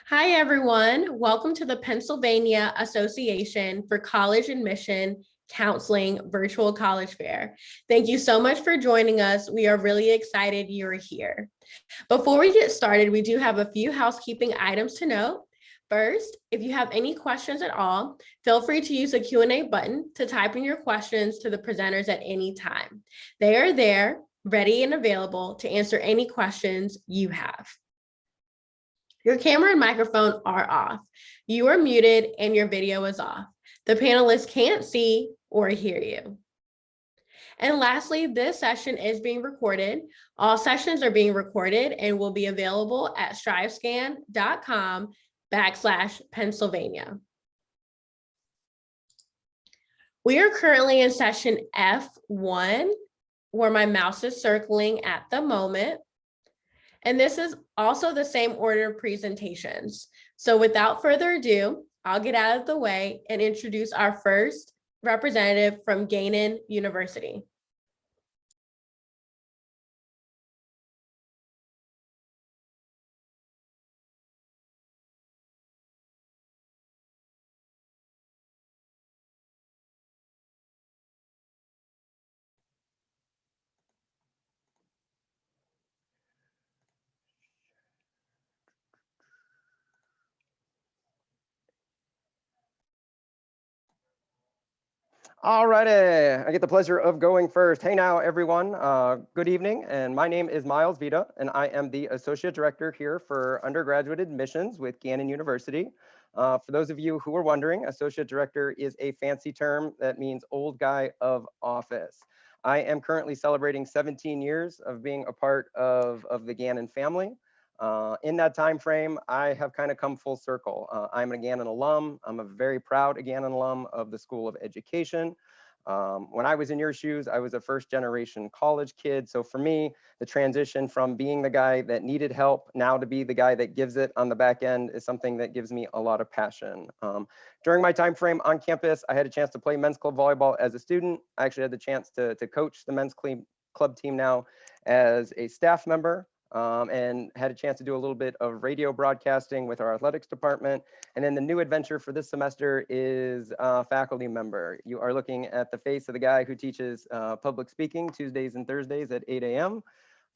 Hi, everyone. Welcome to the Pennsylvania Association for College Admission Counseling Virtual College Fair. Thank you so much for joining us. We are really excited you're here. Before we get started, we do have a few housekeeping items to note. First, if you have any questions at all, feel free to use the Q&A button to type in your questions to the presenters at any time. They are there, ready and available to answer any questions you have. Your camera and microphone are off. You are muted and your video is off. The panelists can't see or hear you. And lastly, this session is being recorded. All sessions are being recorded and will be available at strivescan.com/Pennsylvania. We are currently in session F1, where my mouse is circling at the moment. And this is also the same order of presentations. So without further ado, I'll get out of the way and introduce our first representative from Gannon University. All righty, I get the pleasure of going first. Hey now, everyone. Good evening, and my name is Miles Vita, and I am the Associate Director here for Undergraduate Admissions with Gannon University. For those of you who are wondering, Associate Director is a fancy term that means old guy of office. I am currently celebrating 17 years of being a part of the Gannon family. In that time frame, I have kind of come full circle. I'm a Gannon alum. I'm a very proud Gannon alum of the School of Education. When I was in your shoes, I was a first generation college kid. So for me, the transition from being the guy that needed help now to be the guy that gives it on the back end is something that gives me a lot of passion. During my time frame on campus, I had a chance to play men's club volleyball as a student. I actually had the chance to coach the men's club team now as a staff member. And had a chance to do a little bit of radio broadcasting with our athletics department. And then the new adventure for this semester is faculty member. You are looking at the face of the guy who teaches public speaking Tuesdays and Thursdays at 8 a.m.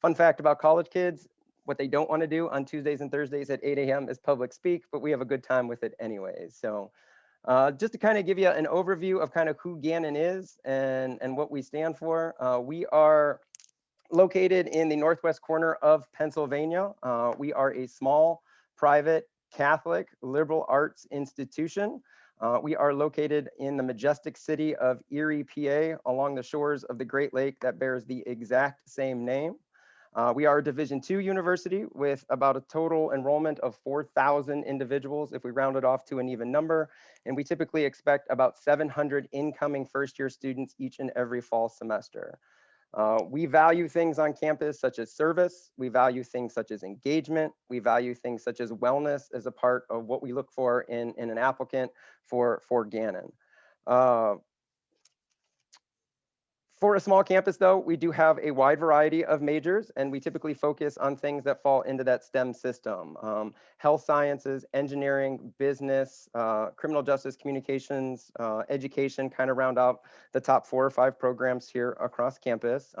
Fun fact about college kids, what they don't want to do on Tuesdays and Thursdays at 8 a.m. is public speak, but we have a good time with it anyways. So just to kind of give you an overview of kind of who Gannon is and what we stand for, we are located in the northwest corner of Pennsylvania. We are a small, private, Catholic, liberal arts institution. We are located in the majestic city of Erie, PA, along the shores of the Great Lake that bears the exact same name. We are a Division II university with about a total enrollment of 4,000 individuals if we round it off to an even number. And we typically expect about 700 incoming first-year students each and every fall semester. We value things on campus such as service. We value things such as engagement. We value things such as wellness as a part of what we look for in an applicant for Gannon. For a small campus, though, we do have a wide variety of majors, and we typically focus on things that fall into that STEM system. Health sciences, engineering, business, criminal justice, communications, education kind of round out the top 4 or 5 programs here across campus.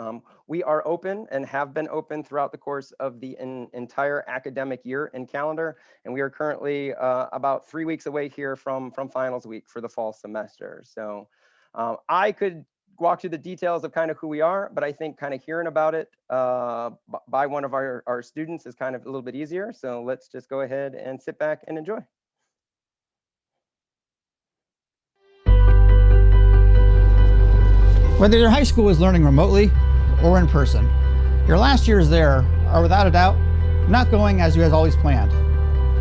We are open and have been open throughout the course of the entire academic year and calendar, and we are currently about 3 weeks away here from finals week for the fall semester. So I could walk through the details of kind of who we are, but I think kind of hearing about it by one of our students is kind of a little bit easier. So let's just go ahead and sit back and enjoy. Whether your high school is learning remotely or in person, your last years there are without a doubt not going as you had always planned.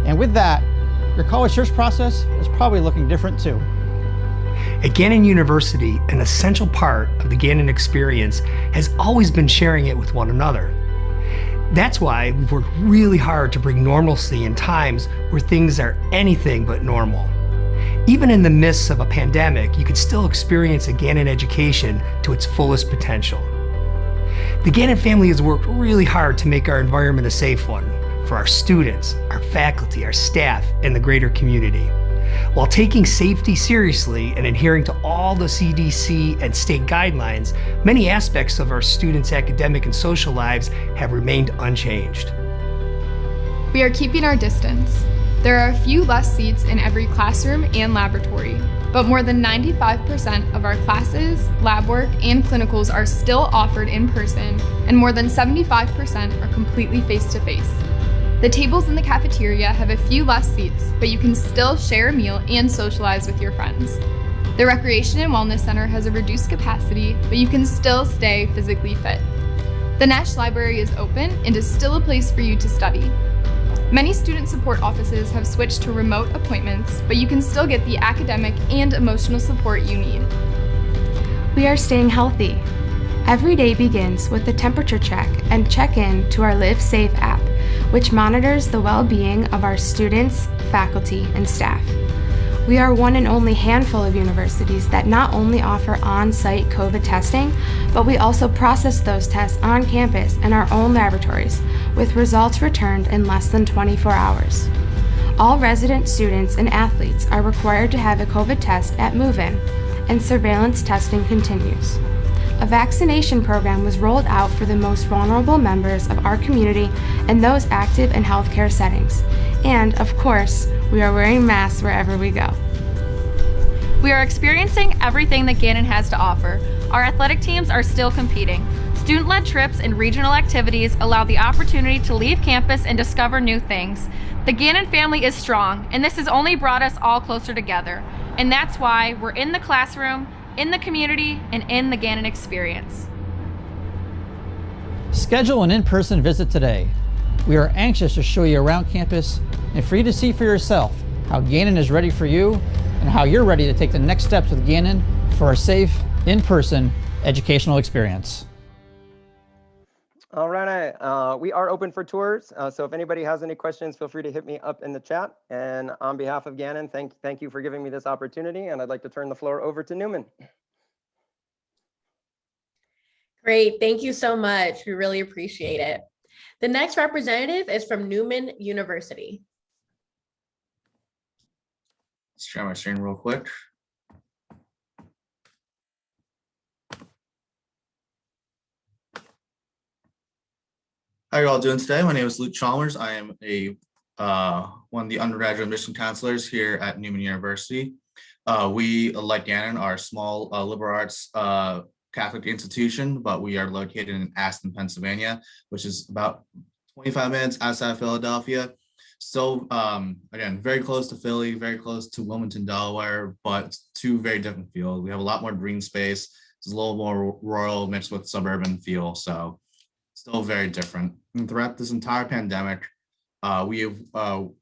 And with that, your college search process is probably looking different too. At Gannon University, an essential part of the Gannon experience has always been sharing it with one another. That's why we've worked really hard to bring normalcy in times where things are anything but normal. Even in the midst of a pandemic, you could still experience a Gannon education to its fullest potential. The Gannon family has worked really hard to make our environment a safe one, for our students, our faculty, our staff, and the greater community. While taking safety seriously and adhering to all the CDC and state guidelines, many aspects of our students' academic and social lives have remained unchanged. We are keeping our distance. There are a few less seats in every classroom and laboratory, but more than 95% of our classes, lab work, and clinicals are still offered in person, and more than 75% are completely face-to-face. The tables in the cafeteria have a few less seats, but you can still share a meal and socialize with your friends. The Recreation and Wellness Center has a reduced capacity, but you can still stay physically fit. The Nash Library is open and is still a place for you to study. Many student support offices have switched to remote appointments, but you can still get the academic and emotional support you need. We are staying healthy. Every day begins with a temperature check and check-in to our Live Safe app, which monitors the well-being of our students, faculty, and staff. We are one and only handful of universities that not only offer on-site COVID testing, but we also process those tests on campus in our own laboratories, with results returned in less than 24 hours. All resident students and athletes are required to have a COVID test at move-in, and surveillance testing continues. A vaccination program was rolled out for the most vulnerable members of our community and those active in healthcare settings. And, of course, we are wearing masks wherever we go. We are experiencing everything that Gannon has to offer. Our athletic teams are still competing. Student-led trips and regional activities allow the opportunity to leave campus and discover new things. The Gannon family is strong, and this has only brought us all closer together. And that's why we're in the classroom, in the community, and in the Gannon experience. Schedule an in-person visit today. We are anxious to show you around campus and for you to see for yourself how Gannon is ready for you and how you're ready to take the next steps with Gannon for a safe, in-person educational experience. All right, we are open for tours. So if anybody has any questions, feel free to hit me up in the chat. And on behalf of Gannon, thank you for giving me this opportunity. And I'd like to turn the floor over to Neumann. Great, thank you so much. We really appreciate it. The next representative is from Neumann University. Let's share my screen real quick. How are you all doing today? My name is Luke Chalmers. I am one of the undergraduate admission counselors here at Neumann University. We, like Gannon, are a small liberal arts Catholic institution, but we are located in Aston, Pennsylvania, which is about 25 minutes outside of Philadelphia. So again, very close to Philly, very close to Wilmington, Delaware, but two very different fields. We have a lot more green space. It's a little more rural mixed with suburban feel. So still very different. And throughout this entire pandemic, we have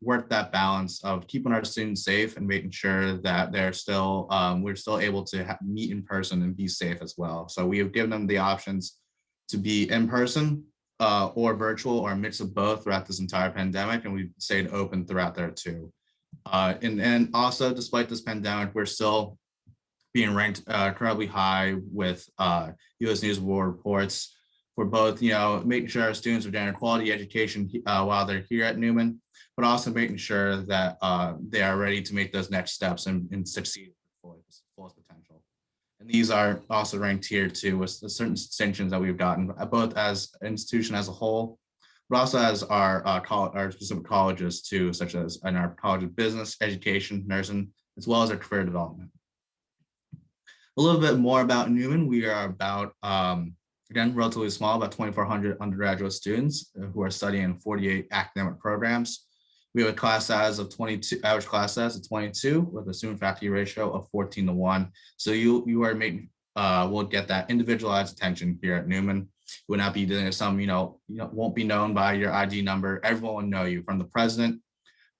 worked that balance of keeping our students safe and making sure that they're still, we're still able to meet in person and be safe as well. So we have given them the options to be in person or virtual or a mix of both throughout this entire pandemic, and we've stayed open throughout there too. And also, despite this pandemic, we're still being ranked incredibly high with U.S. News and World Reports for both, making sure our students are getting a quality education while they're here at Neumann, but also making sure that they are ready to make those next steps and succeed to fullest potential. And these are also ranked here too with certain distinctions that we've gotten, both as an institution as a whole, but also as our specific colleges too, such as in our College of Business, Education, Nursing, as well as our career development. A little bit more about Neumann. We are about, again, relatively small, about 2,400 undergraduate students who are studying in 48 academic programs. We have a class size of 22, average class size of 22 with a student faculty ratio of 14:1. So you are making, will get that individualized attention here at Neumann. You will not be doing some, won't be known by your ID number. Everyone will know you, from the president,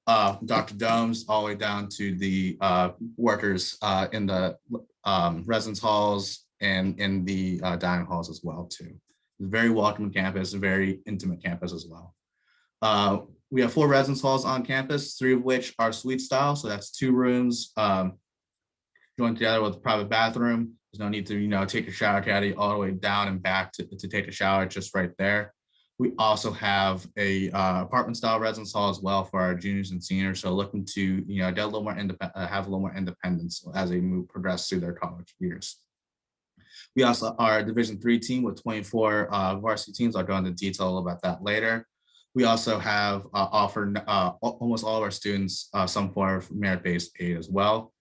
Dr. Domes, all the way down to the workers in the residence halls and in the dining halls as well too. It's a very welcoming campus, a very intimate campus as well. We have 4 residence halls on campus, 3 of which are suite style. So that's 2 rooms joined together with a private bathroom. There's no need to, take a shower caddy all the way down and back to take a shower. It's just right there. We also have a apartment style residence hall as well for our juniors and seniors. So looking to, get a little more have a little more independence as they progress through their college years. We also are a Division III team with 24 varsity teams. I'll go into detail about that later. We also have offered almost all of our students some form of merit-based aid as well.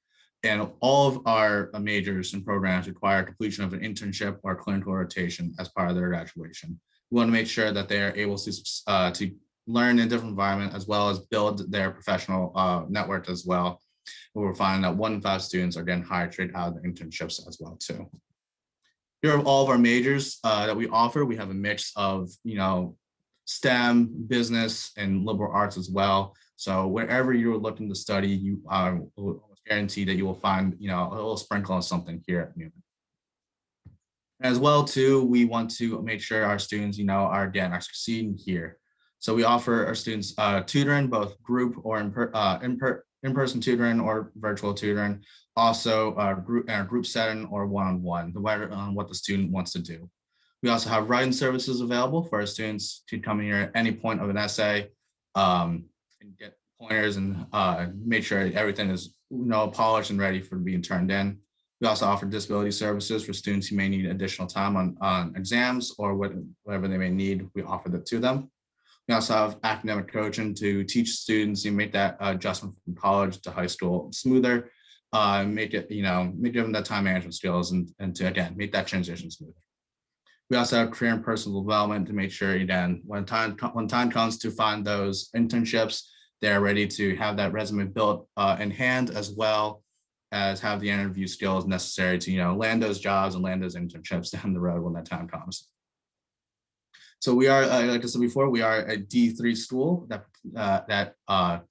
And all of our majors and programs require completion of an internship or clinical rotation as part of their graduation. We want to make sure that they are able to learn in a different environment as well as build their professional network as well. We're finding that 1 in 5 students are getting hired straight out of their internships as well too. Here are all of our majors that we offer. We have a mix of, STEM, business, and liberal arts as well. So wherever you're looking to study, you are almost guaranteed that you will find, a little sprinkle of something here at Neumann. As well too, we want to make sure our students, are succeeding here. So we offer our students tutoring, both group or in-person tutoring or virtual tutoring. Also group setting or one-on-one, depending on what the student wants to do. We also have writing services available for our students to come here at any point of an essay and get pointers and make sure everything is polished and ready for being turned in. We also offer disability services for students who may need additional time on exams or whatever they may need. We offer that to them. We also have academic coaching to teach students and make that adjustment from college to high school smoother, make them the time management skills and to, again, make that transition smoother. We also have career and personal development to make sure, again, when time comes to find those internships, they're ready to have that resume built in hand, as well as have the interview skills necessary to, land those jobs and land those internships down the road when that time comes. So we are, like I said before, we are a D3 school that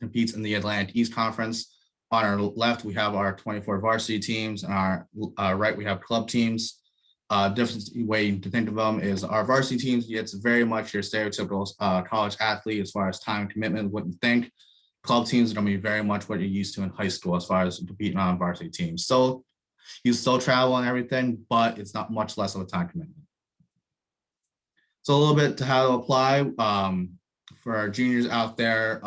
competes in the Atlantic East Conference. On our left, we have our 24 varsity teams, and our right, we have club teams. Different way to think of them is our varsity teams, it's very much your stereotypical college athlete as far as time commitment, what you think. Club teams are going to be very much what you're used to in high school as far as competing on varsity teams. So you still travel and everything, but it's not much less of a time commitment. So a little bit to how to apply for our juniors out there.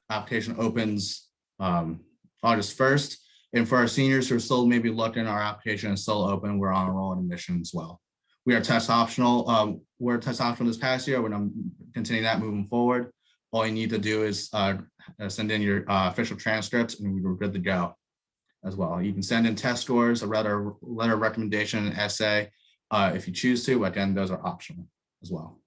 Application opens August 1st. And for our seniors who are still maybe looking, our application is still open. We're on a roll admission as well. We are test optional. We're test optional this past year. We're going to continue that moving forward. All you need to do is send in your official transcripts and we're good to go as well. You can send in test scores, a letter of recommendation, an essay if you choose to. Again, those are optional as well.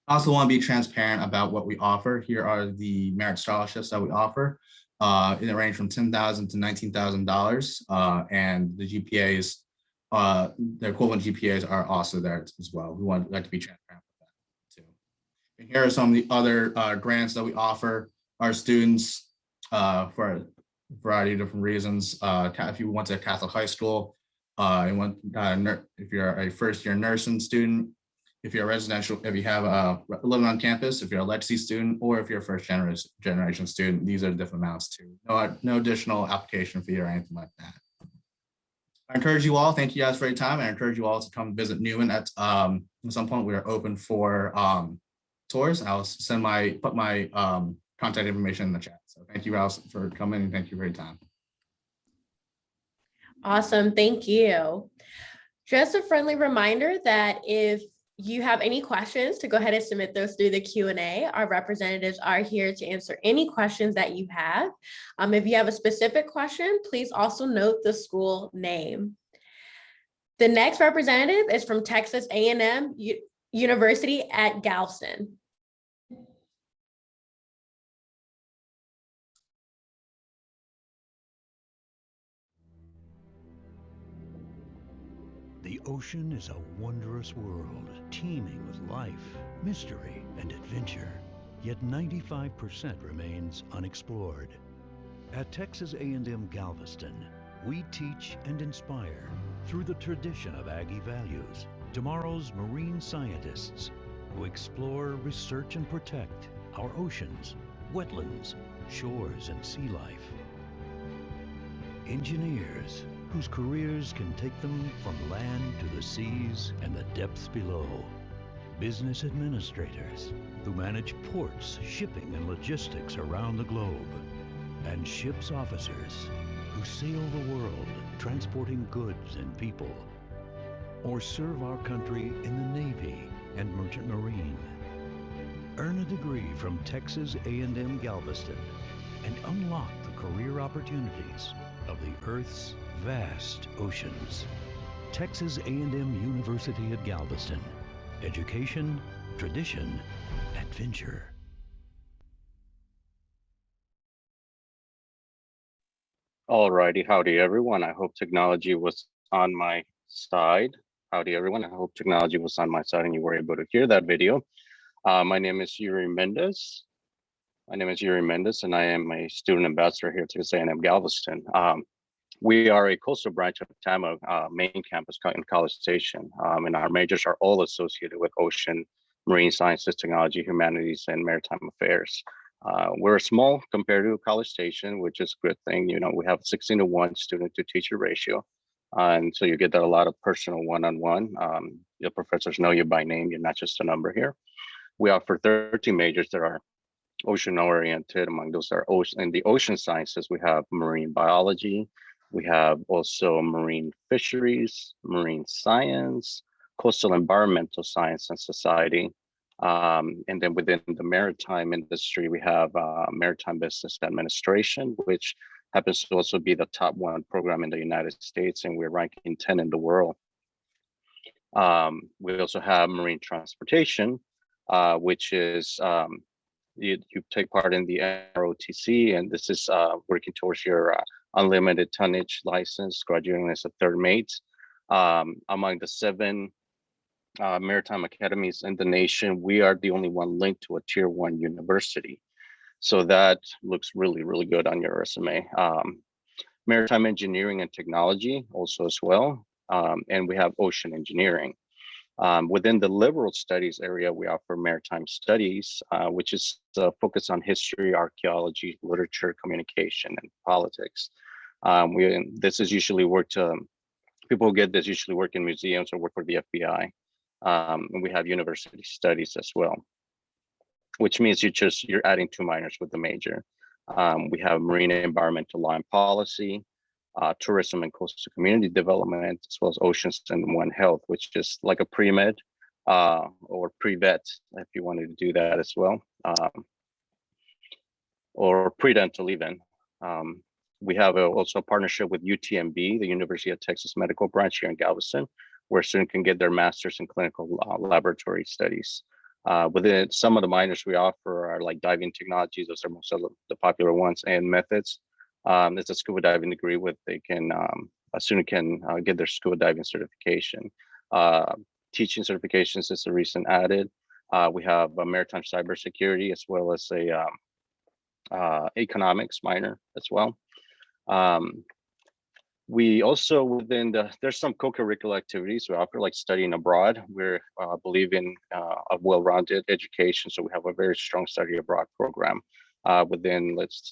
I also want to be transparent about what we offer. Here are the merit scholarships that we offer. In the range from $10,000 to $19,000, and the GPAs, the equivalent GPAs are also there as well. We want that to be transparent with that too. And here are some of the other grants that we offer our students for a variety of different reasons. If you went to Catholic high school, if you're a first-year nursing student, if you're a residential, if you have living on campus, if you're a legacy student, or if you're a first generation student, these are the different amounts too. No additional application fee or anything like that. I encourage you all, thank you guys for your time. I encourage you all to come visit Neumann at some point. We are open for tours. I'll put my contact information in the chat. So thank you guys for coming and thank you for your time. Awesome, thank you. Just a friendly reminder that if you have any questions, to go ahead and submit those through the Q&A. Our representatives are here to answer any questions that you have. If you have a specific question, please also note the school name. The next representative is from Texas A&M University at Galveston. The ocean is a wondrous world, teeming with life, mystery, and adventure. Yet 95% remains unexplored. At Texas A&M Galveston, we teach and inspire through the tradition of Aggie values. Tomorrow's marine scientists who explore, research, and protect our oceans, wetlands, shores, and sea life. Engineers whose careers can take them from land to the seas and the depths below. business administrators who manage ports, shipping, and logistics around the globe, and ships officers who sail the world transporting goods and people, or serve our country in the Navy and Merchant Marine. Earn a degree from Texas A&M Galveston and unlock the career opportunities of the Earth's vast oceans. Texas A&M University at Galveston. Education, tradition, adventure. Alrighty, howdy everyone. I hope technology was on my side. Howdy everyone. I hope technology was on my side and you were able to hear that video. My name is Yuri Mendez. And I am a student ambassador here at Texas A&M Galveston. We are a coastal branch of TAMA main campus in College Station, and our majors are all associated with ocean, marine sciences, technology, humanities, and maritime affairs. We're small compared to College Station, which is a good thing. You know, we have 16-to-1 student to teacher ratio. And so you get that a lot of personal one-on-one. Your professors know you by name. You're not just a number here. We offer 13 majors that are ocean oriented. Among those are in the ocean sciences, we have marine biology. We have also marine fisheries, marine science, coastal environmental science and society. And then within the maritime industry, we have maritime business administration, which happens to also be the top 1 program in the United States, and we're ranking 10 in the world. We also have marine transportation, which is you take part in the ROTC, and this is working towards your unlimited tonnage license, graduating as a 3rd mate. Among the 7 maritime academies in the nation, we are the only one linked to a tier 1 university. So that looks really, really good on your resume. Maritime engineering and technology also as well. And we have ocean engineering. Within the liberal studies area, we offer maritime studies, which is focused on history, archaeology, literature, communication, and politics. This is usually people who get this usually work in museums or work for the FBI. And we have university studies as well, which means you're adding 2 minors with the major. We have marine and environmental law and policy, tourism and coastal community development, as well as oceans and one health, which is like a pre-med or pre-vet if you wanted to do that as well, or pre-dental even. We have also a partnership with UTMB, the University of Texas Medical Branch here in Galveston, where students can get their master's in clinical laboratory studies. Within some of the minors we offer are like diving technologies. Those are most of the popular ones, and methods. It's a scuba diving degree with a student can get their scuba diving certification. Teaching certifications is a recent added. We have a maritime cybersecurity as well as a economics minor as well. We also there's some co-curricular activities we offer, like studying abroad. We believe in a well-rounded education, so we have a very strong study abroad program. Within, let's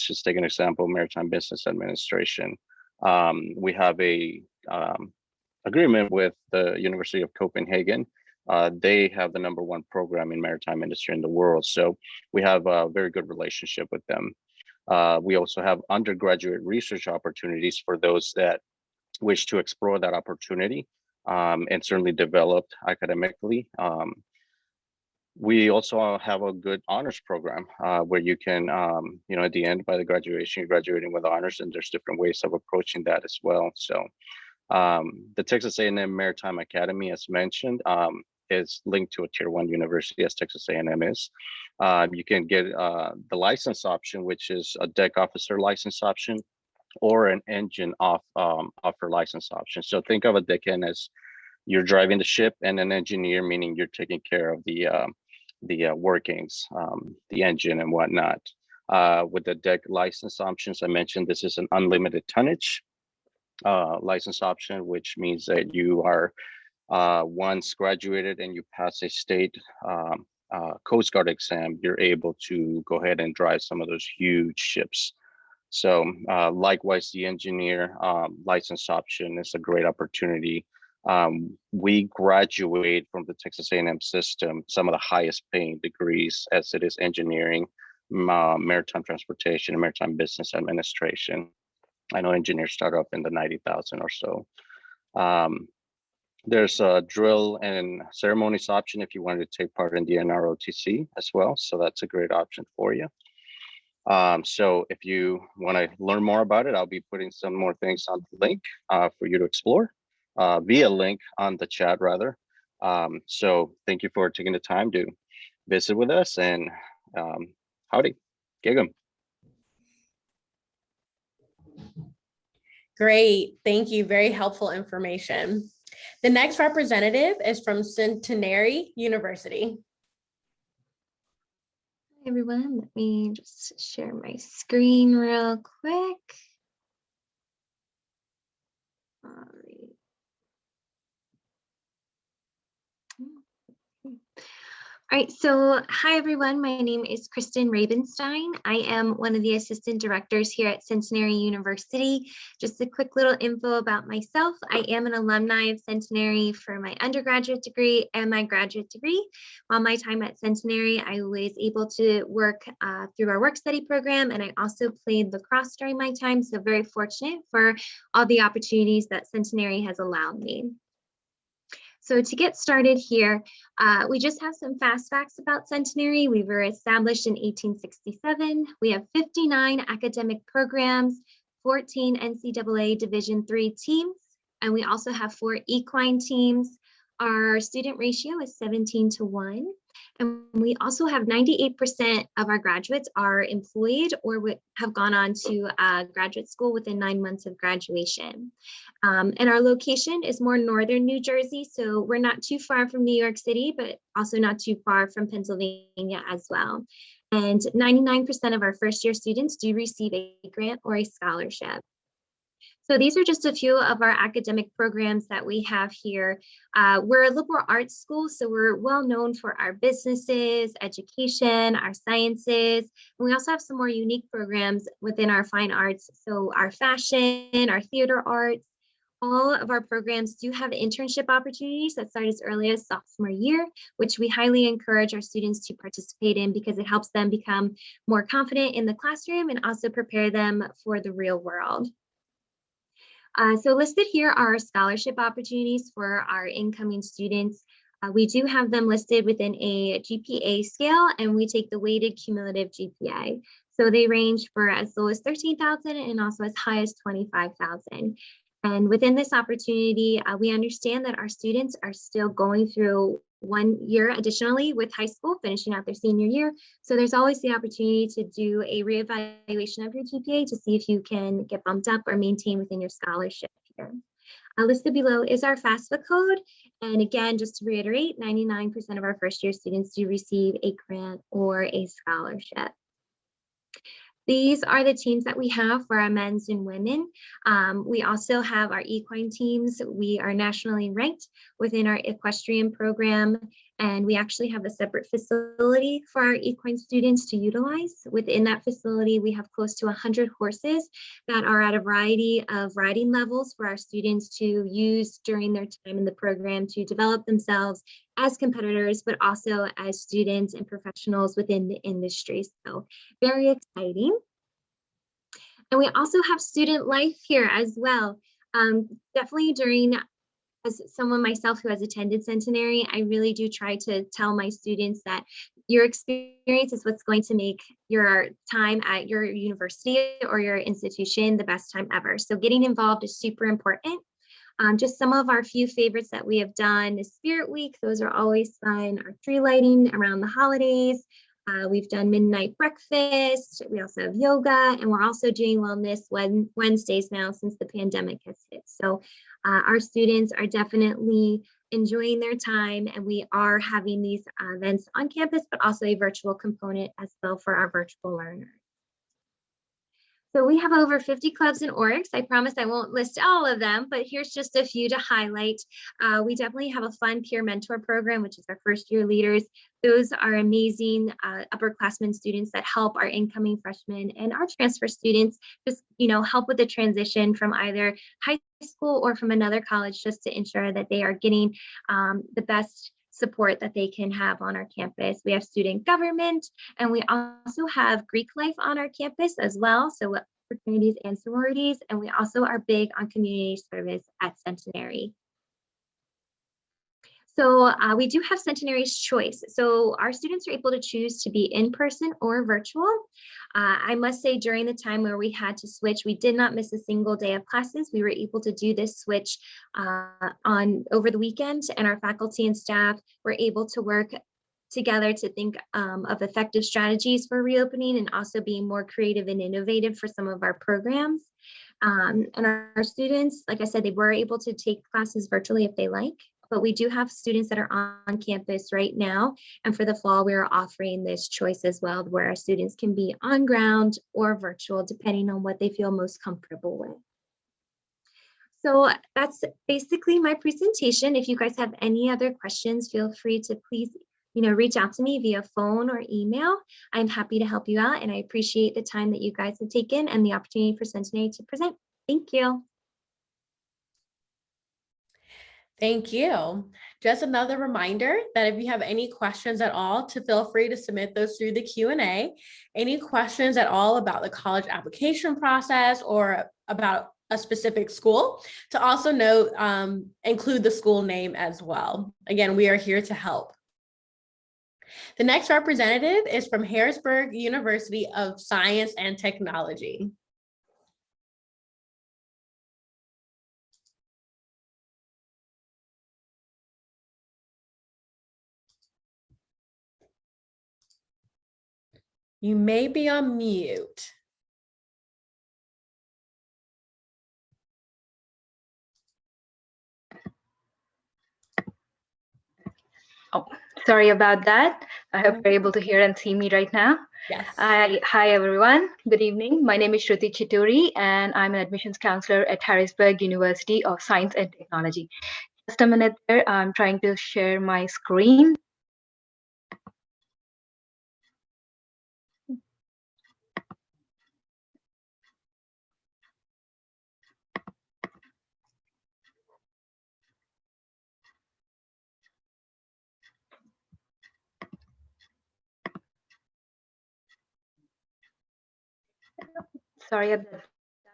just take an example, maritime business administration. We have a agreement with the University of Copenhagen. They have the #1 program in maritime industry in the world, so we have a very good relationship with them. We also have undergraduate research opportunities for those that wish to explore that opportunity and certainly develop academically. We also have a good honors program where you can, at the end, by the graduation, you're graduating with honors, and there's different ways of approaching that as well. So the Texas A&M Maritime Academy, as mentioned, is linked to a tier 1 university, as Texas A&M is. You can get the license option, which is a deck officer license option, or an engine offer license option. So think of a deckhand as you're driving the ship, and an engineer, meaning you're taking care of the workings, the engine and whatnot. With the deck license options, I mentioned this is an unlimited tonnage license option, which means that you are once graduated and you pass a state Coast Guard exam, you're able to go ahead and drive some of those huge ships. So likewise, the engineer license option is a great opportunity We graduate from the Texas A&M system, some of the highest paying degrees as it is engineering, maritime transportation, and maritime business administration. I know engineers start up in the 90,000 or so. There's a drill and ceremonies option if you wanted to take part in the NROTC as well. So that's a great option for you. So if you want to learn more about it, I'll be putting some more things on the link for you to explore via link on the chat rather. So thank you for taking the time to visit with us, and howdy, gig 'em. Great, thank you. Very helpful information. The next representative is from Centenary University. Hi everyone, let me just share my screen real quick. All right. All right, so hi everyone, my name is Kristen Rabenstein. I am one of the assistant directors here at Centenary University. Just a quick little info about myself. I am an alumni of Centenary for my undergraduate degree and my graduate degree. While my time at Centenary, I was able to work through our work study program, and I also played lacrosse during my time, so very fortunate for all the opportunities that Centenary has allowed me. So to get started here, we just have some fast facts about Centenary. We were established in 1867. We have 59 academic programs, 14 NCAA Division III teams, and we also have 4 equine teams. Our student ratio is 17:1. And we also have 98% of our graduates are employed or have gone on to graduate school within 9 months of graduation. And our location is more northern New Jersey, so we're not too far from New York City, but also not too far from Pennsylvania as well. And 99% of our first year students do receive a grant or a scholarship. So these are just a few of our academic programs that we have here. We're a liberal arts school, so we're well known for our businesses, education, our sciences. And we also have some more unique programs within our fine arts. So our fashion, our theater arts, all of our programs do have internship opportunities that start as early as sophomore year, which we highly encourage our students to participate in because it helps them become more confident in the classroom and also prepare them for the real world. So listed here are our scholarship opportunities for our incoming students. We do have them listed within a GPA scale, and we take the weighted cumulative GPA. So they range for as low as 13,000 and also as high as 25,000. And within this opportunity, we understand that our students are still going through 1 year additionally with high school, finishing out their senior year. So there's always the opportunity to do a reevaluation of your GPA to see if you can get bumped up or maintain within your scholarship here. Listed below is our FAFSA code. And again, just to reiterate, 99% of our first year students do receive a grant or a scholarship. These are the teams that we have for our men's and women. We also have our equine teams. We are nationally ranked within our equestrian program, and we actually have a separate facility for our equine students to utilize. Within that facility, we have close to 100 horses that are at a variety of riding levels for our students to use during their time in the program to develop themselves as competitors, but also as students and professionals within the industry. So very exciting. And we also have student life here as well. Definitely during, as someone myself who has attended Centenary, I really do try to tell my students that your experience is what's going to make your time at your university or your institution the best time ever. So getting involved is super important. Just some of our few favorites that we have done is Spirit Week. Those are always fun. Our tree lighting around the holidays. We've done midnight breakfast. We also have yoga, and we're also doing wellness Wednesdays now since the pandemic has hit. So our students are definitely enjoying their time, and we are having these events on campus, but also a virtual component as well for our virtual learners. So we have over 50 clubs and orgs. I promise I won't list all of them, but here's just a few to highlight. We definitely have a fun peer mentor program, which is our first year leaders. Those are amazing upperclassmen students that help our incoming freshmen and our transfer students just, help with the transition from either high school or from another college, just to ensure that they are getting the best support that they can have on our campus. We have student government, and we also have Greek life on our campus as well. So fraternities and sororities, and we also are big on community service at Centenary. So we do have Centenary's Choice. So our students are able to choose to be in person or virtual. I must say, during the time where we had to switch, we did not miss a single day of classes. We were able to do this switch over the weekend, and our faculty and staff were able to work together to think of effective strategies for reopening, and also being more creative and innovative for some of our programs. And our students, like I said, they were able to take classes virtually if they like. But we do have students that are on campus right now. And for the fall, we are offering this choice as well, where our students can be on ground or virtual, depending on what they feel most comfortable with. So that's basically my presentation. If you guys have any other questions, feel free to please, reach out to me via phone or email. I'm happy to help you out, and I appreciate the time that you guys have taken and the opportunity for Centenary to present. Thank you. Thank you. Just another reminder that if you have any questions at all, to feel free to submit those through the Q&A. Any questions at all about the college application process or about a specific school, to also note, include the school name as well. Again, we are here to help. The next representative is from Harrisburg University of Science and Technology. You may be on mute. Oh, sorry about that. I hope you're able to hear and see me right now. Yes. Hi, everyone. Good evening. My name is Shruti Chituri, and I'm an admissions counselor at Harrisburg University of Science and Technology. Just a minute there. I'm trying to share my screen. Sorry about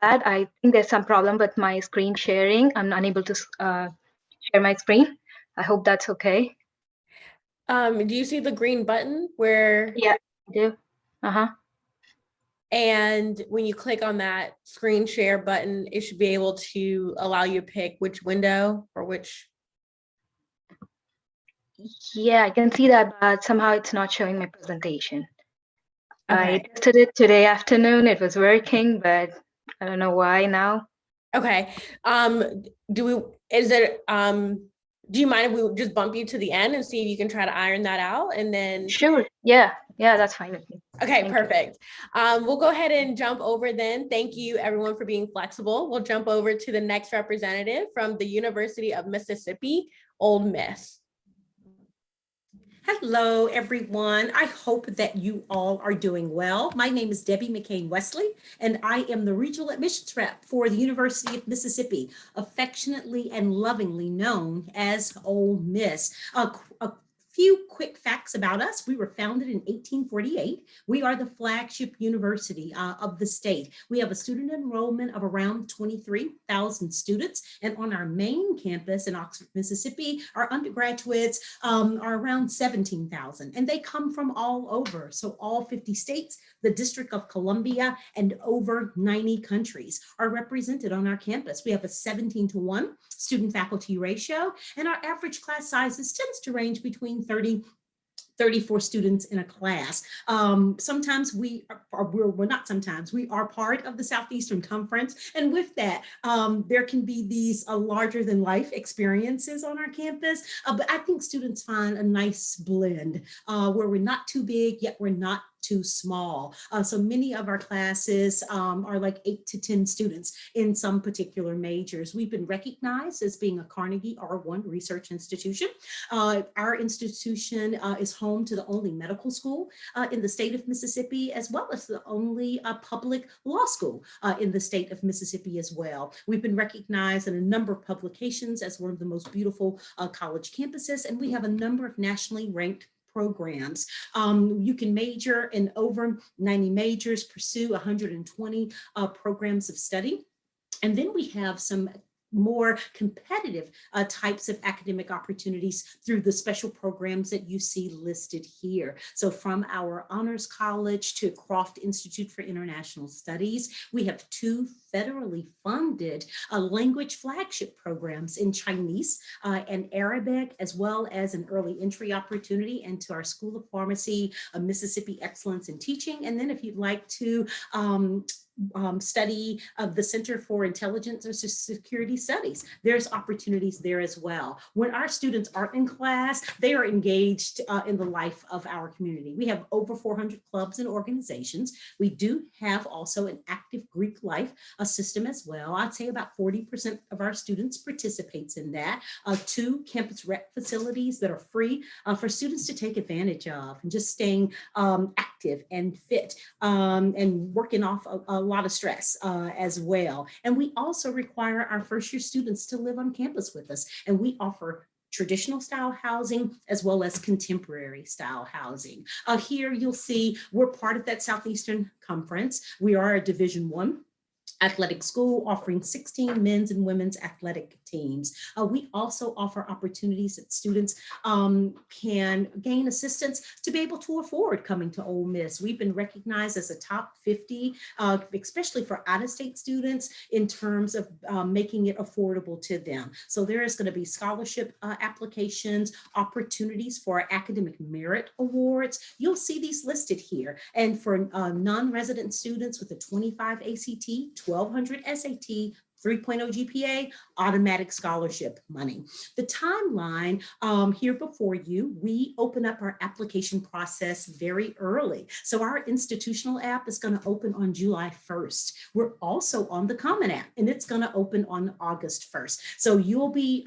that. I think there's some problem with my screen sharing. I'm unable to share my screen. I hope that's okay. Do you see the green button where? Yeah, I do. And when you click on that screen share button, it should be able to allow you to pick which window or which. Yeah, I can see that, but somehow it's not showing my presentation. Okay. I tested it today afternoon. It was working, but I don't know why now. Okay. Do you mind if we just bump you to the end and see if you can try to iron that out, and then? Sure. Yeah, that's fine with me. Okay, perfect. We'll go ahead and jump over then. Thank you everyone for being flexible. We'll jump over to the next representative from the University of Mississippi, Ole Miss. Hello, everyone. I hope that you all are doing well. My name is Debbie McCain Wesley, and I am the regional admissions rep for the University of Mississippi, affectionately and lovingly known as Ole Miss. A few quick facts about us. We were founded in 1848. We are the flagship university of the state. We have a student enrollment of around 23,000 students. And on our main campus in Oxford, Mississippi, our undergraduates are around 17,000. And they come from all over. So all 50 states, the District of Columbia, and over 90 countries are represented on our campus. We have a 17-to-1 student-faculty ratio, and our average class sizes tends to range between 34 students in a class. Sometimes we are part of the Southeastern Conference. And with that, there can be these larger than life experiences on our campus. But I think students find a nice blend where we're not too big, yet we're not too small. So many of our classes are like 8 to 10 students in some particular majors. We've been recognized as being a Carnegie R1 research institution. Our institution is home to the only medical school in the state of Mississippi, as well as the only public law school in the state of Mississippi as well. We've been recognized in a number of publications as one of the most beautiful college campuses, and we have a number of nationally ranked programs. You can major in over 90 majors, pursue 120 programs of study. And then we have some more competitive types of academic opportunities through the special programs that you see listed here. So from our Honors College to Croft Institute for International Studies, we have 2 federally funded language flagship programs in Chinese and Arabic, as well as an early entry opportunity into our School of Pharmacy, Mississippi Excellence in Teaching. And then if you'd like to study of the Center for Intelligence and Security Studies, there's opportunities there as well. When our students aren't in class, they are engaged in the life of our community. We have over 400 clubs and organizations. We do have also an active Greek life system as well. I'd say about 40% of our students participates in that. 2 campus rec facilities that are free for students to take advantage of, and just staying active and fit and working off a lot of stress as well. And we also require our first year students to live on campus with us, and we offer traditional style housing as well as contemporary style housing. Here you'll see we're part of that Southeastern Conference. We are a Division I athletic school offering 16 men's and women's athletic teams. We also offer opportunities that students can gain assistance to be able to afford coming to Ole Miss. We've been recognized as a top 50, especially for out-of-state students, in terms of making it affordable to them. So there is going to be scholarship applications, opportunities for academic merit awards. You'll see these listed here. And for non-resident students with a 25 ACT, 1200 SAT, 3.0 GPA, automatic scholarship money. The timeline here before you, we open up our application process very early. So our institutional app is going to open on July 1st. We're also on the Common App, and it's going to open on August 1st. So you'll be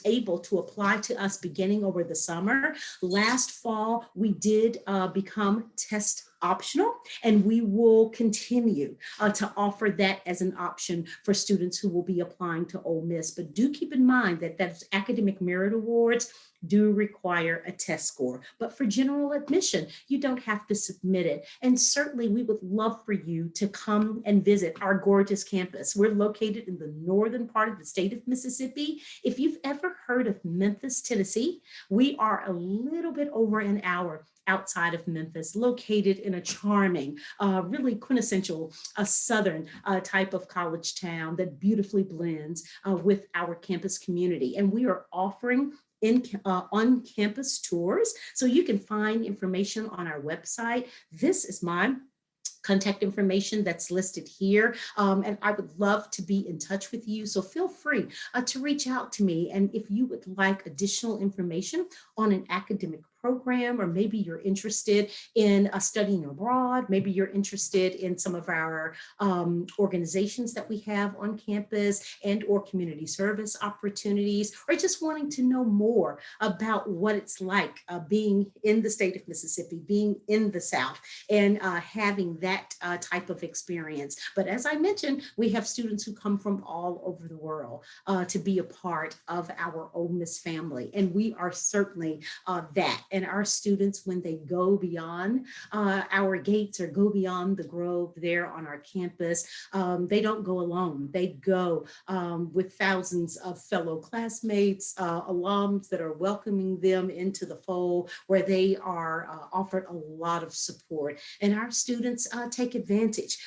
able to apply to us beginning over the summer. Last fall, we did become test optional, and we will continue to offer that as an option for students who will be applying to Ole Miss. But do keep in mind that those academic merit awards do require a test score. But for general admission, you don't have to submit it. And certainly we would love for you to come and visit our gorgeous campus. We're located in the northern part of the state of Mississippi. If you've ever heard of Memphis, Tennessee, we are a little bit over an hour outside of Memphis, located in a charming, really quintessential southern type of college town that beautifully blends with our campus community. And we are offering on-campus tours. So you can find information on our website. This is my contact information that's listed here. And I would love to be in touch with you. So feel free to reach out to me. And if you would like additional information on an academic program, or maybe you're interested in studying abroad, maybe you're interested in some of our organizations that we have on campus and or community service opportunities, or just wanting to know more about what it's like being in the state of Mississippi, being in the South, and having that type of experience. But as I mentioned, we have students who come from all over the world to be a part of our Ole Miss family, and we are certainly that. And our students, when they go beyond our gates or go beyond the grove there on our campus, they don't go alone. They go with thousands of fellow classmates, alums that are welcoming them into the fold, where they are offered a lot of support. And our students take advantage,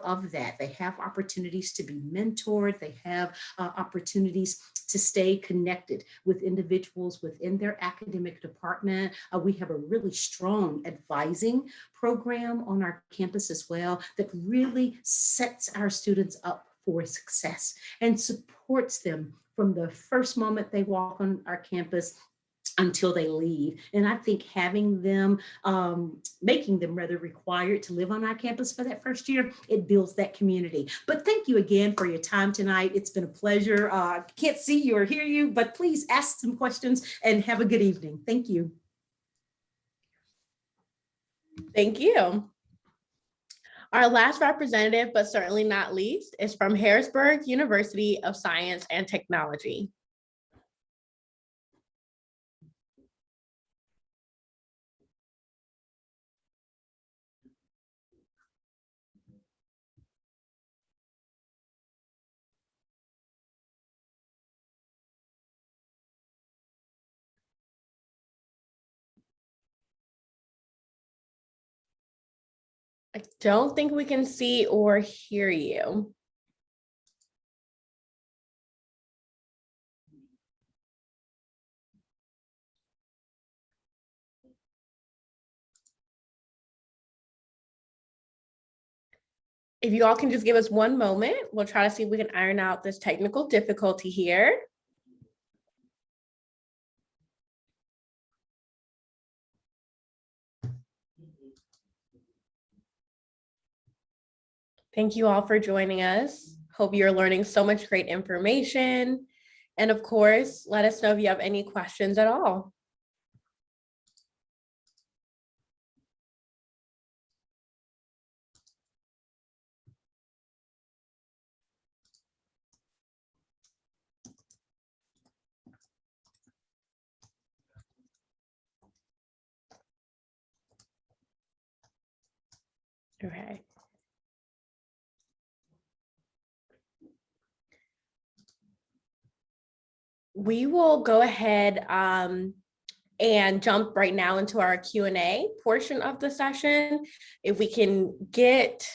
of that. They have opportunities to be mentored. They have opportunities to stay connected with individuals within their academic department. We have a really strong advising program on our campus as well that really sets our students up for success and supports them from the first moment they walk on our campus until they leave. And I think having them, making them rather required to live on our campus for that first year, it builds that community. But thank you again for your time tonight. It's been a pleasure. Can't see you or hear you, but please ask some questions and have a good evening. Thank you. Thank you. Our last representative, but certainly not least, is from Harrisburg University of Science and Technology. I don't think we can see or hear you. If you all can just give us one moment, we'll try to see if we can iron out this technical difficulty here. Thank you all for joining us. Hope you're learning so much great information. And of course, let us know if you have any questions at all. Okay. We will go ahead and jump right now into our Q&A portion of the session. If we can get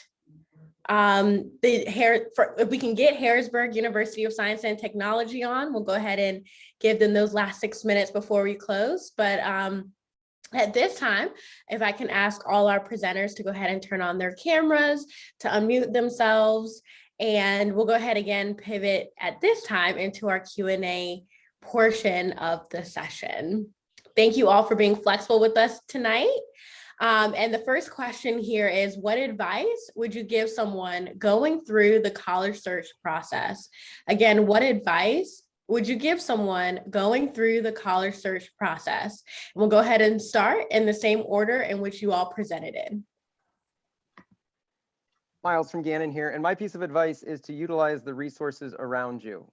if we can get Harrisburg University of Science and Technology on, we'll go ahead and give them those last 6 minutes before we close. But at this time, if I can ask all our presenters to go ahead and turn on their cameras, to unmute themselves, and we'll go ahead again, pivot at this time into our Q&A portion of the session. Thank you all for being flexible with us tonight. And the first question here is, what advice would you give someone going through the college search process? Again, what advice would you give someone going through the college search process? And we'll go ahead and start in the same order in which you all presented it. Miles from Gannon here, and my piece of advice is to utilize the resources around you.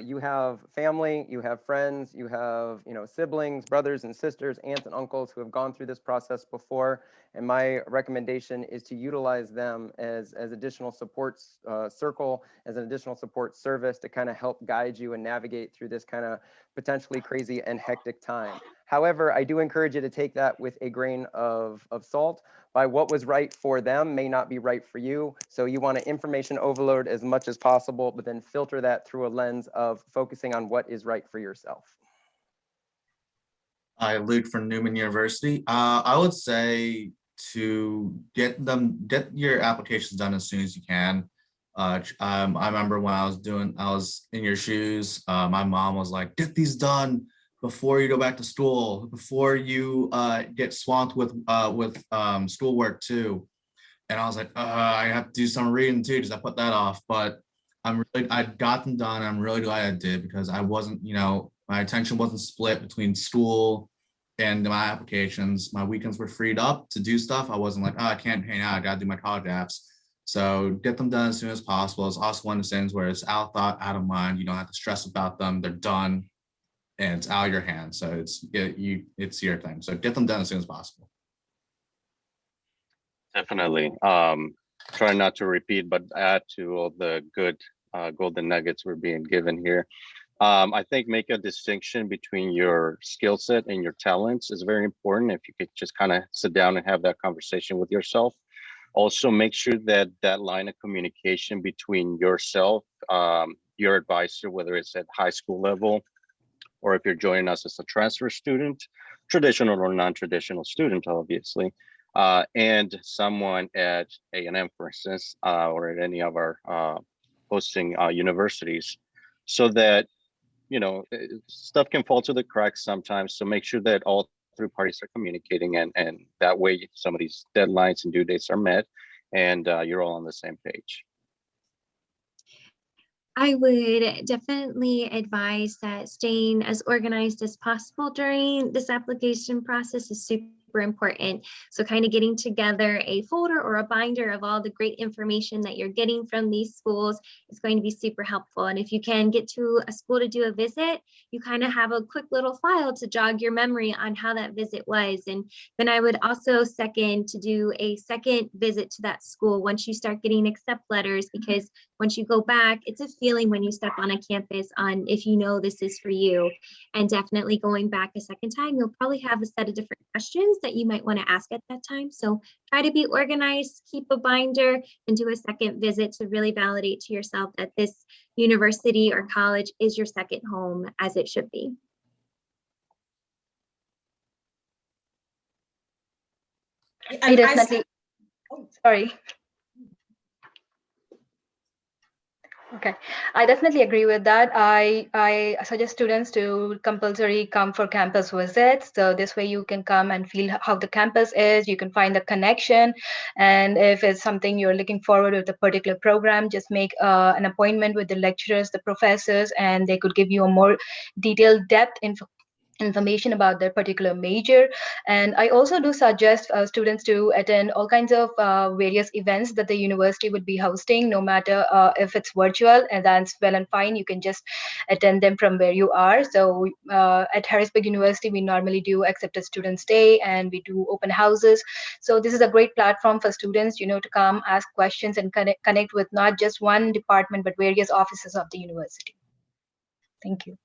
You have family, you have friends, you have siblings, brothers and sisters, aunts and uncles who have gone through this process before, and my recommendation is to utilize them as additional support circle, as an additional support service to kind of help guide you and navigate through this kind of potentially crazy and hectic time. However, I do encourage you to take that with a grain of salt. By what was right for them may not be right for you. So you want to information overload as much as possible, but then filter that through a lens of focusing on what is right for yourself. I'm Luke from Neumann University. I would say to get your applications done as soon as you can. I remember when I was in your shoes, my mom was like, get these done before you go back to school, before you get swamped with schoolwork too. And I was like, I have to do some reading too, because I put that off. But I got them done. I'm really glad I did, because I wasn't, my attention wasn't split between school and my applications. My weekends were freed up to do stuff. I wasn't like, I can't hang out, I gotta do my college apps. So get them done as soon as possible. It's also one of the things where it's out of thought, out of mind. You don't have to stress about them. They're done. And it's out of your hands, so it's your thing. So get them done as soon as possible. Definitely. Try not to repeat, but add to all the good golden nuggets we're being given here. I think make a distinction between your skill set and your talents is very important. If you could just kind of sit down and have that conversation with yourself. Also, make sure that that line of communication between yourself, your advisor, whether it's at high school level, or if you're joining us as a transfer student, traditional or non-traditional student, obviously, and someone at A&M, for instance, or at any of our hosting universities, so that stuff can fall to the cracks sometimes. So make sure that all three parties are communicating, and that way some of these deadlines and due dates are met, and you're all on the same page. I would definitely advise that staying as organized as possible during this application process is super important. So kind of getting together a folder or a binder of all the great information that you're getting from these schools is going to be super helpful. And if you can get to a school to do a visit, you kind of have a quick little file to jog your memory on how that visit was. And then I would also second to do a second visit to that school once you start getting accept letters, because once you go back, it's a feeling when you step on a campus on if you know this is for you. And definitely going back a second time, you'll probably have a set of different questions that you might want to ask at that time. So try to be organized, keep a binder, and do a second visit to really validate to yourself that this university or college is your second home, as it should be. I definitely, sorry. Okay, I definitely agree with that. I suggest students to compulsory come for campus visits. So this way you can come and feel how the campus is. You can find the connection. And if it's something you're looking forward with a particular program, just make an appointment with the lecturers, the professors, and they could give you a more detailed depth information about their particular major. And I also do suggest students to attend all kinds of various events that the university would be hosting, no matter if it's virtual, and that's well and fine. You can just attend them from where you are. So at Harrisburg University, we normally do accepted students day, and we do open houses. So this is a great platform for students, to come ask questions and connect with not just one department, but various offices of the university. Thank you.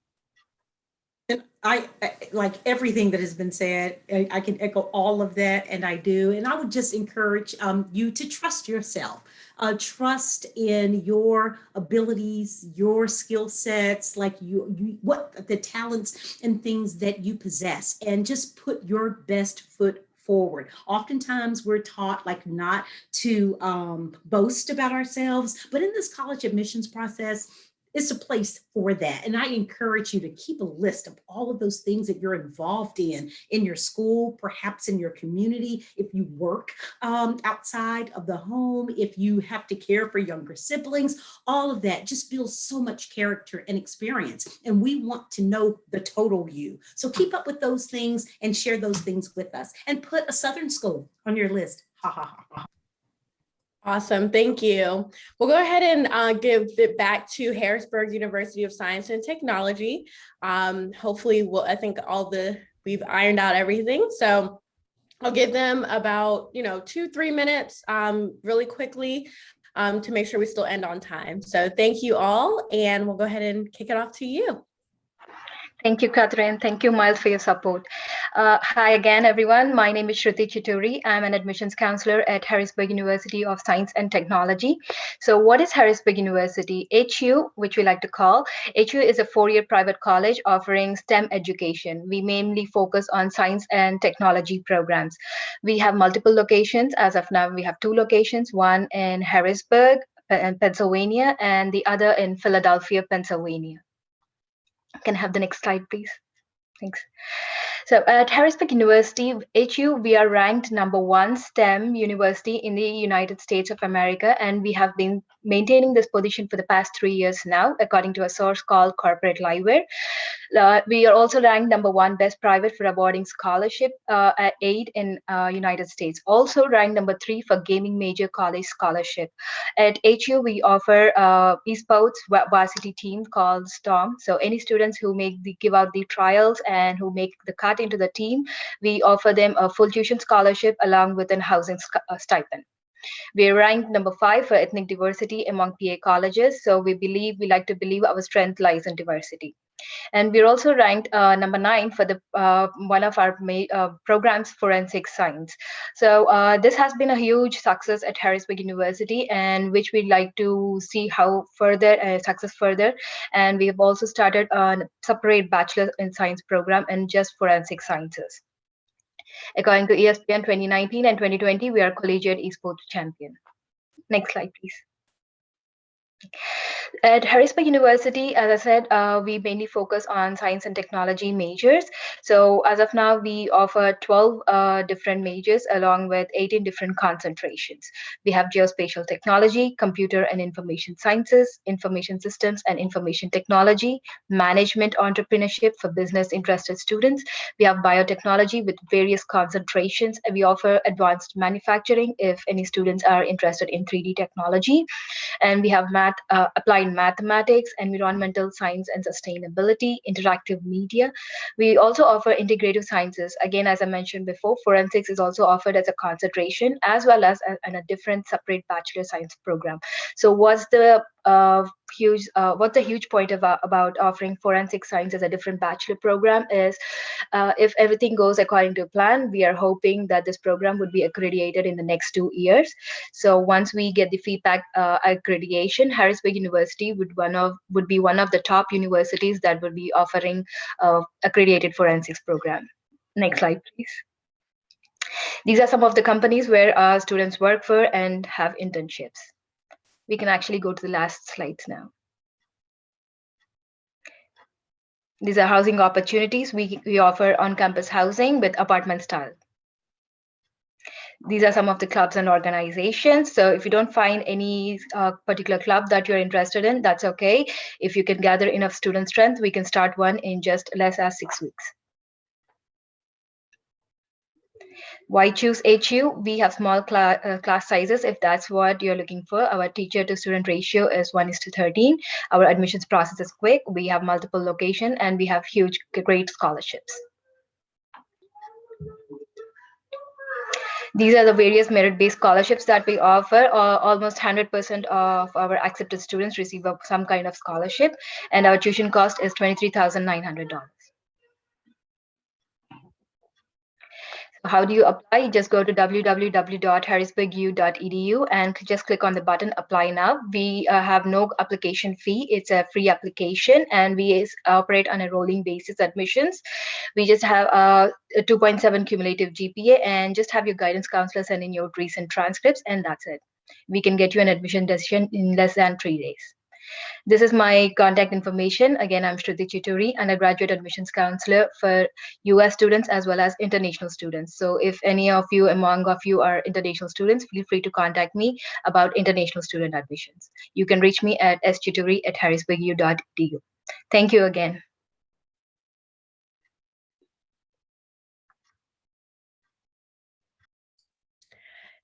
And I like everything that has been said. I can echo all of that, and I do. And I would just encourage you to trust yourself. Trust in your abilities, your skill sets, like what the talents and things that you possess, and just put your best foot forward. Oftentimes we're taught like not to boast about ourselves, but in this college admissions process, it's a place for that. And I encourage you to keep a list of all of those things that you're involved in your school, perhaps in your community, if you work outside of the home, if you have to care for younger siblings, all of that just builds so much character and experience. And we want to know the total you. So keep up with those things and share those things with us, and put a Southern school on your list. Ha ha ha ha. Awesome, thank you. We'll go ahead and give it back to Harrisburg University of Science and Technology. Hopefully, I think we've ironed out everything. So I'll give them about 2-3 minutes really quickly to make sure we still end on time. So thank you all, and we'll go ahead and kick it off to you. Thank you, Catherine. Thank you, Miles, for your support. Hi again, everyone. My name is Shruti Chituri. I'm an admissions counselor at Harrisburg University of Science and Technology. So what is Harrisburg University? HU, which we like to call. HU is a 4-year private college offering STEM education. We mainly focus on science and technology programs. We have multiple locations. As of now, we have 2 locations, one in Harrisburg, Pennsylvania, and the other in Philadelphia, Pennsylvania. Can I have the next slide, please? Thanks. So at Harrisburg University, HU, we are ranked #1 STEM university in the United States of America, and we have been maintaining this position for the past 3 years now, according to a source called Corporate Liveware. We are also ranked #1 best private for awarding scholarship at 8 in United States. Also ranked #3 for gaming major college scholarship. At HU, we offer esports varsity team called Storm. So any students who give out the trials and who make the cut into the team, we offer them a full tuition scholarship along with an housing stipend. We are ranked #5 for ethnic diversity among PA colleges. So we like to believe our strength lies in diversity. And we're also ranked #9 for the one of our programs, forensic science. So this has been a huge success at Harrisburg University, and which we'd like to see how success further. And we have also started a separate Bachelor in Science program in just forensic sciences. According to ESPN 2019 and 2020, we are collegiate esports champion. Next slide, please. At Harrisburg University, as I said, we mainly focus on science and technology majors. So as of now, we offer 12 different majors along with 18 different concentrations. We have geospatial technology, computer and information sciences, information systems and information technology, management entrepreneurship for business interested students. We have biotechnology with various concentrations, and we offer advanced manufacturing if any students are interested in 3D technology. And we have applied mathematics, environmental science and sustainability, interactive media. We also offer integrative sciences. Again, as I mentioned before, forensics is also offered as a concentration as well as a different separate bachelor science program. So what's the huge point about offering forensic science as a different bachelor program is if everything goes according to plan, we are hoping that this program would be accredited in the next 2 years. So once we get the feedback accreditation, Harrisburg University would be one of the top universities that would be offering accredited forensics program. Next slide, please. These are some of the companies where our students work for and have internships. We can actually go to the last slides now. These are housing opportunities. We offer on-campus housing with apartment style. These are some of the clubs and organizations. So if you don't find any particular club that you're interested in, that's okay. If you can gather enough student strength, we can start one in just less as 6 weeks. Why choose HU? We have small class sizes if that's what you're looking for. Our teacher to student ratio is 1:13. Our admissions process is quick. We have multiple locations and we have great scholarships. These are the various merit-based scholarships that we offer. Almost 100% of our accepted students receive some kind of scholarship, and our tuition cost is $23,900. How do you apply? Just go to www.harrisburgu.edu and just click on the button Apply Now. We have no application fee. It's a free application, and we operate on a rolling basis admissions. We just have a 2.7 cumulative GPA and just have your guidance counselor send in your recent transcripts, and that's it. We can get you an admission decision in less than 3 days. This is my contact information. Again, I'm Shruti Chituri, undergraduate admissions counselor for US students as well as international students. So if any of you among you are international students, feel free to contact me about international student admissions. You can reach me at schituri@harrisburgu.edu. Thank you again.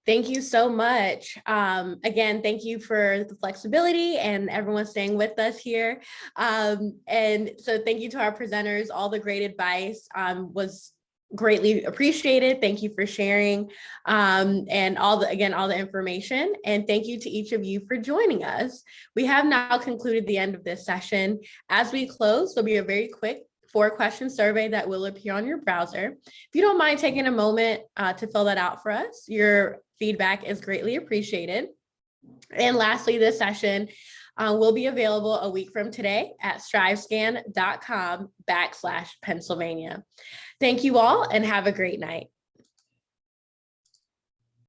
Thank you so much. Again, thank you for the flexibility and everyone staying with us here. And so thank you to our presenters. All the great advice was greatly appreciated. Thank you for sharing and all the information. And thank you to each of you for joining us. We have now concluded the end of this session. As we close, there'll be a very quick 4-question survey that will appear on your browser. If you don't mind taking a moment to fill that out for us, your feedback is greatly appreciated. And lastly, this session will be available a week from today at strivescan.com/Pennsylvania. Thank you all and have a great night.